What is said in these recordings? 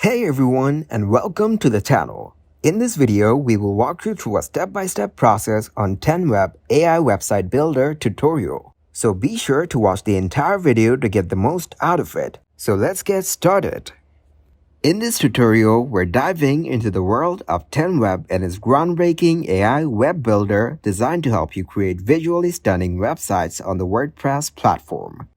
Hey everyone, and welcome to the channel. In this video, we will walk you through a step-by-step process on 10Web AI Website Builder tutorial. So be sure to watch the entire video to get the most out of it. So let's get started. In this tutorial, we're diving into the world of 10Web and its groundbreaking AI web builder designed to help you create visually stunning websites on the WordPress platform.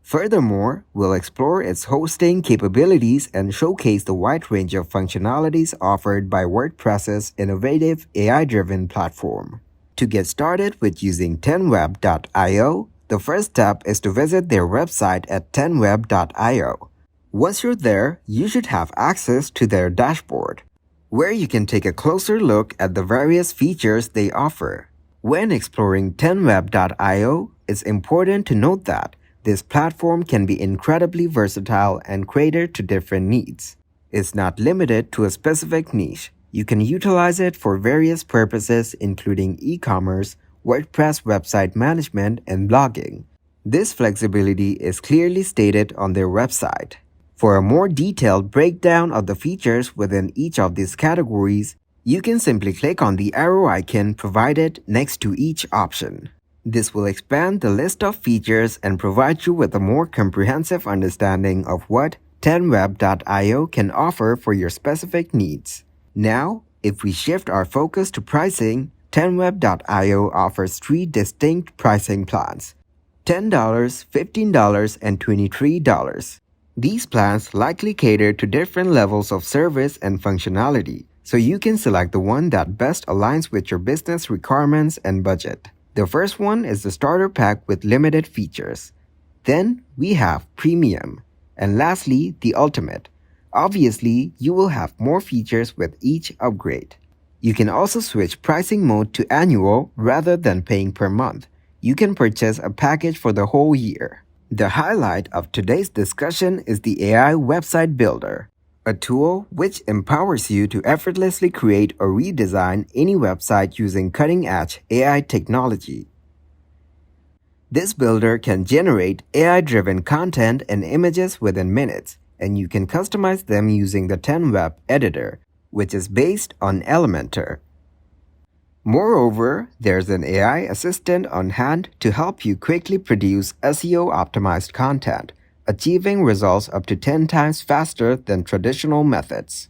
Furthermore, we'll explore its hosting capabilities and showcase the wide range of functionalities offered by WordPress's innovative AI-driven platform. To get started with using 10web.io, the first step is to visit their website at 10web.io. Once you're there, you should have access to their dashboard, where you can take a closer look at the various features they offer. When exploring 10web.io, it's important to note that this platform can be incredibly versatile and catered to different needs. It's not limited to a specific niche. You can utilize it for various purposes including e-commerce, WordPress website management, and blogging. This flexibility is clearly stated on their website. For a more detailed breakdown of the features within each of these categories, you can simply click on the arrow icon provided next to each option. This will expand the list of features and provide you with a more comprehensive understanding of what 10web.io can offer for your specific needs. Now, if we shift our focus to pricing, 10web.io offers three distinct pricing plans: $10, $15, and $23. These plans likely cater to different levels of service and functionality, so you can select the one that best aligns with your business requirements and budget. The first one is the starter pack with limited features. Then we have Premium. And lastly, the Ultimate. Obviously, you will have more features with each upgrade. You can also switch pricing mode to annual rather than paying per month. You can purchase a package for the whole year. The highlight of today's discussion is the AI Website Builder, a tool which empowers you to effortlessly create or redesign any website using cutting-edge AI technology. This builder can generate AI-driven content and images within minutes, and you can customize them using the 10Web editor, which is based on Elementor. Moreover, there's an AI assistant on hand to help you quickly produce SEO-optimized content, achieving results up to 10 times faster than traditional methods.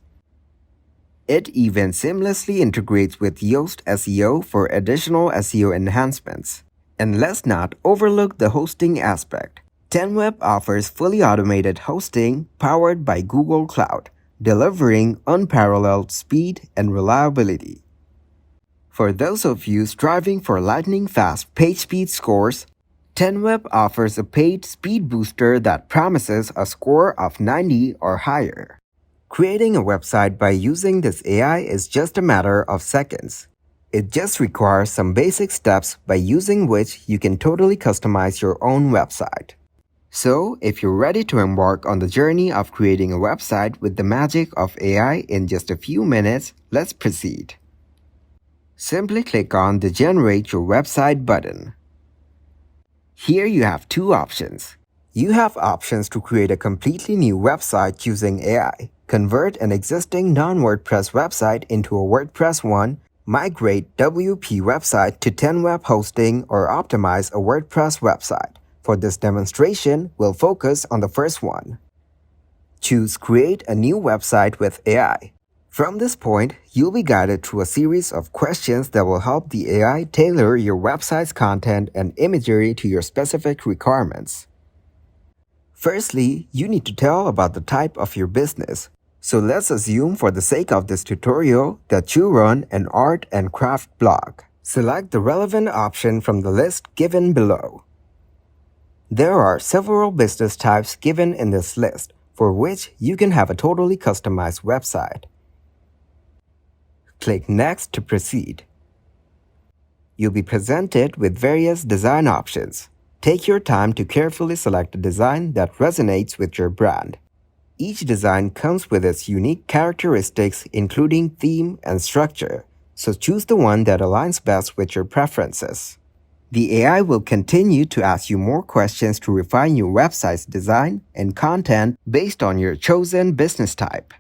It even seamlessly integrates with Yoast SEO for additional SEO enhancements. And let's not overlook the hosting aspect. 10Web offers fully automated hosting powered by Google Cloud, delivering unparalleled speed and reliability. For those of you striving for lightning-fast page speed scores, 10Web offers a paid speed booster that promises a score of 90 or higher. Creating a website by using this AI is just a matter of seconds. It just requires some basic steps by using which you can totally customize your own website. So, if you're ready to embark on the journey of creating a website with the magic of AI in just a few minutes, let's proceed. Simply click on the Generate Your Website button. Here you have two options. You have options to create a completely new website using AI, convert an existing non-WordPress website into a WordPress one, migrate WP website to 10Web hosting, or optimize a WordPress website. For this demonstration, we'll focus on the first one. Choose Create a new website with AI. From this point, you'll be guided through a series of questions that will help the AI tailor your website's content and imagery to your specific requirements. Firstly, you need to tell about the type of your business. So let's assume for the sake of this tutorial that you run an art and craft blog. Select the relevant option from the list given below. There are several business types given in this list, for which you can have a totally customized website. Click Next to proceed. You'll be presented with various design options. Take your time to carefully select a design that resonates with your brand. Each design comes with its unique characteristics, including theme and structure, so choose the one that aligns best with your preferences. The AI will continue to ask you more questions to refine your website's design and content based on your chosen business type.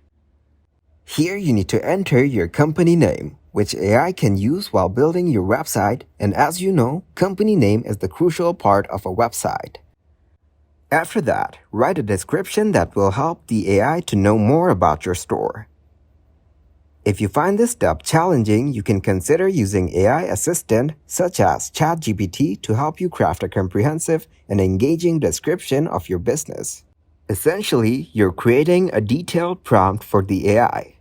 Here you need to enter your company name, which AI can use while building your website, and as you know, company name is the crucial part of a website. After that, write a description that will help the AI to know more about your store. If you find this step challenging, you can consider using AI assistant such as ChatGPT to help you craft a comprehensive and engaging description of your business. Essentially, you're creating a detailed prompt for the AI.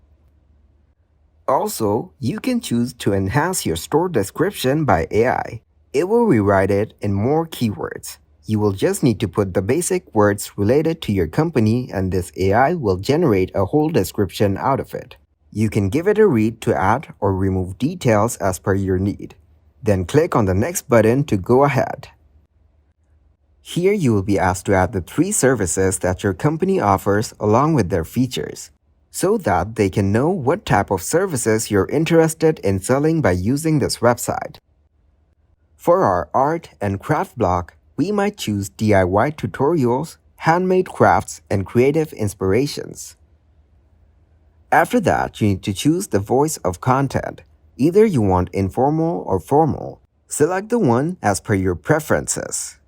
Also, you can choose to enhance your store description by AI. It will rewrite it in more keywords. You will just need to put the basic words related to your company, and this AI will generate a whole description out of it. You can give it a read to add or remove details as per your need. Then click on the next button to go ahead. Here you will be asked to add the 3 services that your company offers along with their features, so that they can know what type of services you're interested in selling by using this website. For our art and craft block, we might choose DIY tutorials, handmade crafts, and creative inspirations. After that, you need to choose the voice of content. Either you want informal or formal. Select the one as per your preferences.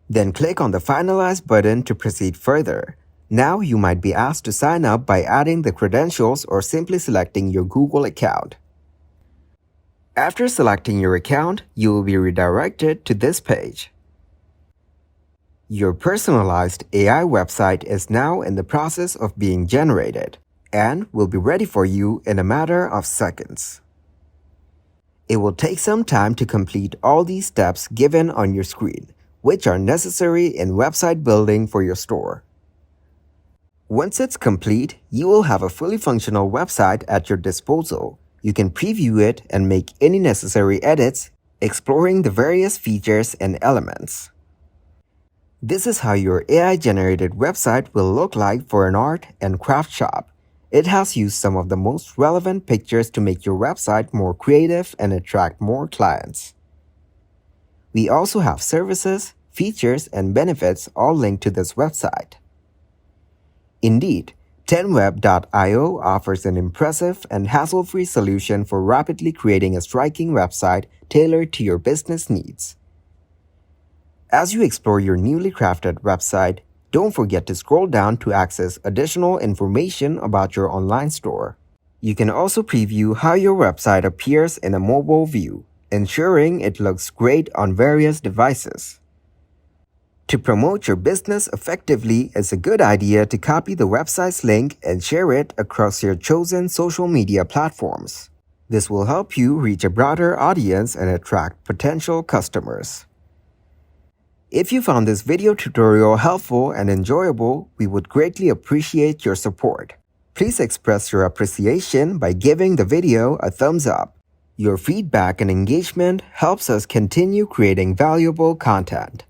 Then click on the Finalize button to proceed further. Now you might be asked to sign up by adding the credentials or simply selecting your Google account. After selecting your account, you will be redirected to this page. Your personalized AI website is now in the process of being generated and will be ready for you in a matter of seconds. It will take some time to complete all these steps given on your screen, which are necessary in website building for your store. Once it's complete, you will have a fully functional website at your disposal. You can preview it and make any necessary edits, exploring the various features and elements. This is how your AI-generated website will look like for an art and craft shop. It has used some of the most relevant pictures to make your website more creative and attract more clients. We also have services, features, and benefits all linked to this website. Indeed, 10web.io offers an impressive and hassle-free solution for rapidly creating a striking website tailored to your business needs. As you explore your newly crafted website, don't forget to scroll down to access additional information about your online store. You can also preview how your website appears in a mobile view, ensuring it looks great on various devices. To promote your business effectively, it's a good idea to copy the website's link and share it across your chosen social media platforms. This will help you reach a broader audience and attract potential customers. If you found this video tutorial helpful and enjoyable, we would greatly appreciate your support. Please express your appreciation by giving the video a thumbs up. Your feedback and engagement helps us continue creating valuable content.